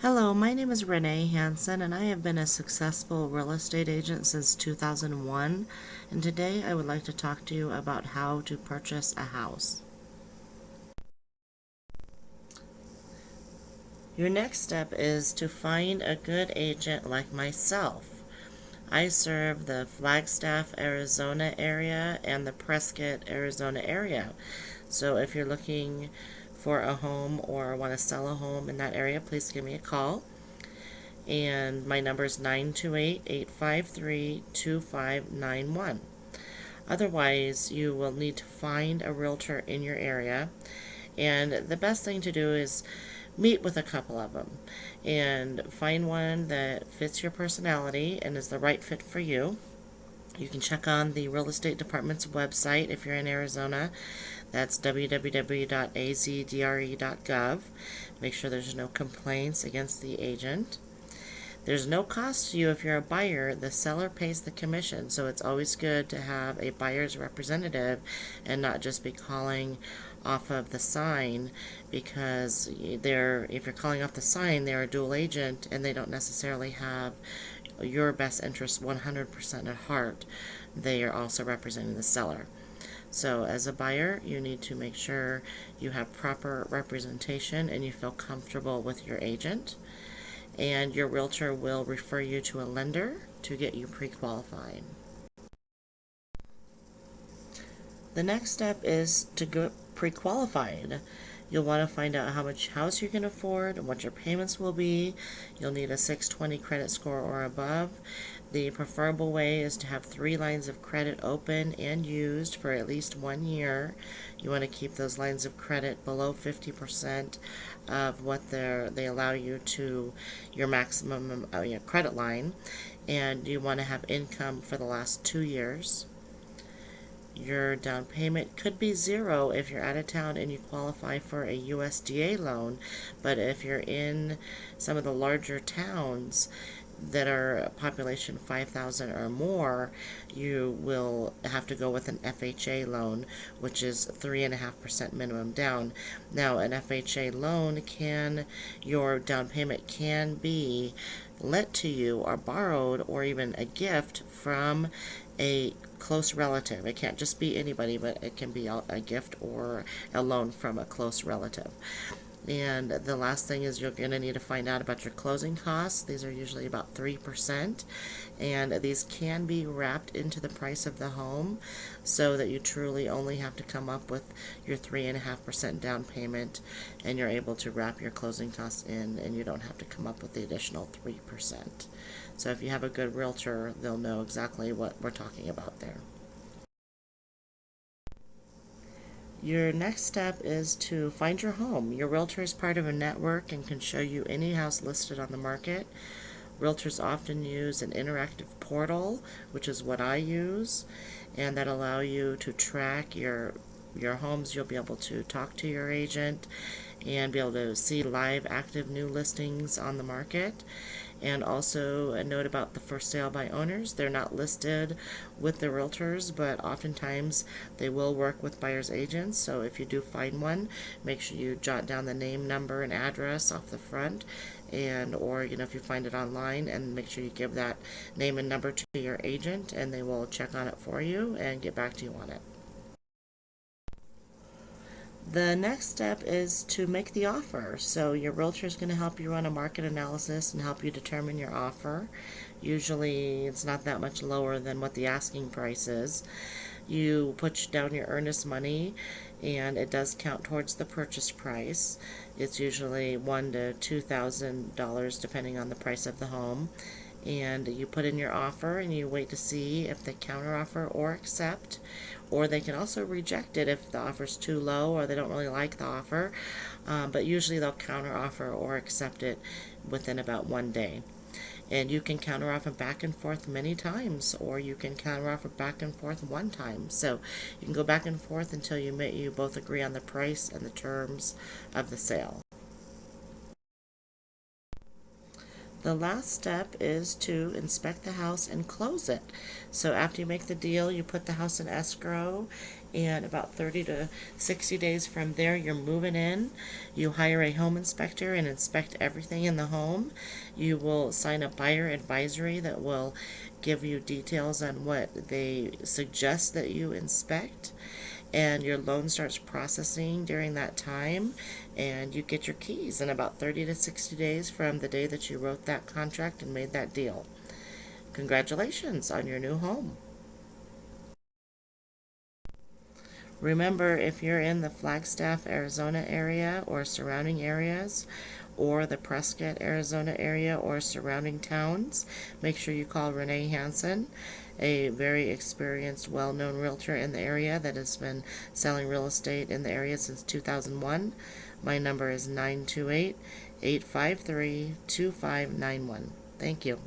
Hello, my name is Renee Hanson, and I have been a successful real estate agent since 2001. And today I would like to talk to you about how to purchase a house. Your next step is to find a good agent like myself. I serve the Flagstaff, Arizona area and the Prescott, Arizona area. So if you're looking for a home or want to sell a home in that area, please give me a call. And my number is 928-853-2591. Otherwise, you will need to find a realtor in your area, and the best thing to do is meet with a couple of them and find one that fits your personality and is the right fit for you. You can check on the real estate department's website if you're in Arizona. That's www.azdre.gov. Make sure there's no complaints against the agent. There's no cost to you if you're a buyer. The seller pays the commission, so it's always good to have a buyer's representative and not just be calling off of the sign, because if you're calling off the sign, they're a dual agent and they don't necessarily have your best interest 100% at heart. They are also representing the seller. So as a buyer, you need to make sure you have proper representation and you feel comfortable with your agent. And your realtor will refer you to a lender to get you pre-qualified. The next step is to get pre-qualified. You'll want to find out how much house you can afford and what your payments will be. You'll need a 620 credit score or above. The preferable way is to have 3 lines of credit open and used for at least 1 year. You want to keep those lines of credit below 50% of what they allow you to your maximum credit line, and you want to have income for the last 2 years. Your down payment could be 0 if you're out of town and you qualify for a USDA loan, but if you're in some of the larger towns that are population 5,000 or more, you will have to go with an FHA loan, which is 3.5% minimum down. Now, an FHA loan your down payment can be lent to you or borrowed or even a gift from a close relative. It can't just be anybody, but it can be a gift or a loan from a close relative. And the last thing is you're going to need to find out about your closing costs. These are usually about 3%, and these can be wrapped into the price of the home so that you truly only have to come up with your 3.5% down payment, and you're able to wrap your closing costs in, and you don't have to come up with the additional 3%. So if you have a good realtor, they'll know exactly what we're talking about there. Your next step is to find your home. Your realtor is part of a network and can show you any house listed on the market. Realtors often use an interactive portal, which is what I use, and that allow you to track your homes. You'll be able to talk to your agent and be able to see live active new listings on the market. And also a note about the for sale by owners. They're not listed with the realtors, but oftentimes they will work with buyer's agents. So if you do find one, make sure you jot down the name, number, and address off the front, or if you find it online, and make sure you give that name and number to your agent, and they will check on it for you and get back to you on it. The next step is to make the offer. So your realtor is going to help you run a market analysis and help you determine your offer. Usually it's not that much lower than what the asking price is. You put down your earnest money, and it does count towards the purchase price. It's usually $1,000 to $2,000 depending on the price of the home. And you put in your offer and you wait to see if they counteroffer or accept, or they can also reject it if the offer's too low or they don't really like the offer, but usually they'll counteroffer or accept it within about 1 day. And you can counteroffer back and forth many times, or you can counteroffer back and forth 1 time. So you can go back and forth until you both agree on the price and the terms of the sale. The last step is to inspect the house and close it. So after you make the deal, you put the house in escrow and about 30 to 60 days from there, you're moving in. You hire a home inspector and inspect everything in the home. You will sign a buyer advisory that will give you details on what they suggest that you inspect, and your loan starts processing during that time, and you get your keys in about 30 to 60 days from the day that you wrote that contract and made that deal. Congratulations on your new home. Remember, if you're in the Flagstaff, Arizona area or surrounding areas, or the Prescott, Arizona area or surrounding towns, make sure you call Renee Hanson, a very experienced, well-known realtor in the area that has been selling real estate in the area since 2001. My number is 928-853-2591. Thank you.